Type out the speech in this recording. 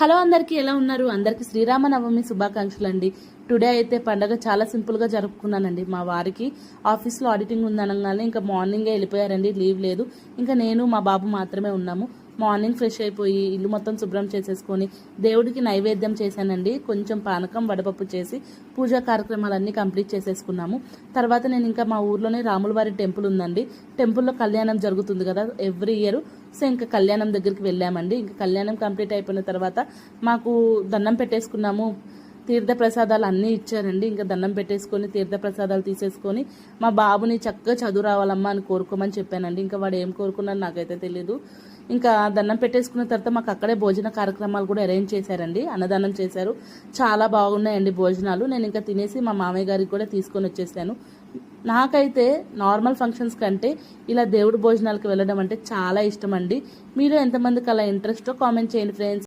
Hello అందరికీ ఎలా ఉన్నారు? అందరికీ శ్రీరామనవమి శుభాకాంక్షలు అండి. టుడే అయితే పండగ చాలా సింపుల్గా జరుపుకున్నానండి. మా వారికి ఆఫీస్లో ఆడిటింగ్ ఉందనగానే ఇంకా మార్నింగే వెళ్ళిపోయారండి, లీవ్ లేదు. ఇంకా నేను మా బాబు మాత్రమే ఉన్నాము. మార్నింగ్ ఫ్రెష్ అయిపోయి ఇల్లు మొత్తం శుభ్రం చేసేసుకొని దేవుడికి నైవేద్యం చేశానండి. కొంచెం పానకం వడపప్పు చేసి పూజా కార్యక్రమాలన్నీ కంప్లీట్ చేసేసుకున్నాము. తర్వాత నేను ఇంకా మా ఊర్లోనే రాములవారి టెంపుల్ ఉందండి. టెంపుల్లో కళ్యాణం జరుగుతుంది కదా ఎవ్రీ ఇయర్. సో ఇంకా కళ్యాణం దగ్గరికి వెళ్ళామండి. ఇంకా కళ్యాణం కంప్లీట్ అయిపోయిన తర్వాత మాకు దండం పెట్టేసుకున్నాము. తీర్థ ప్రసాదాలు అన్నీ ఇచ్చారండి. ఇంకా దండం పెట్టేసుకొని తీర్థ ప్రసాదాలు తీసేసుకొని మా బాబుని చక్కగా చదువు రావాలమ్మా అని కోరుకోమని చెప్పానండి. ఇంకా వాడు ఏం కోరుకున్నాడు నాకైతే తెలియదు. ఇంకా దండం పెట్టేసుకున్న తర్వాత మాకు అక్కడే భోజన కార్యక్రమాలు కూడా అరేంజ్ చేశారండి. అన్నదానం చేశారు. చాలా బాగున్నాయండి భోజనాలు. నేను ఇంకా తినేసి మా మామయ్య గారికి కూడా తీసుకొని వచ్చేసాను. నాకైతే నార్మల్ ఫంక్షన్స్ కంటే ఇలా దేవుడి భోజనాలకు వెళ్ళడం అంటే చాలా ఇష్టం అండి. మీరు ఎంతమందికి అలా ఇంట్రెస్టో కామెంట్ చేయండి ఫ్రెండ్స్.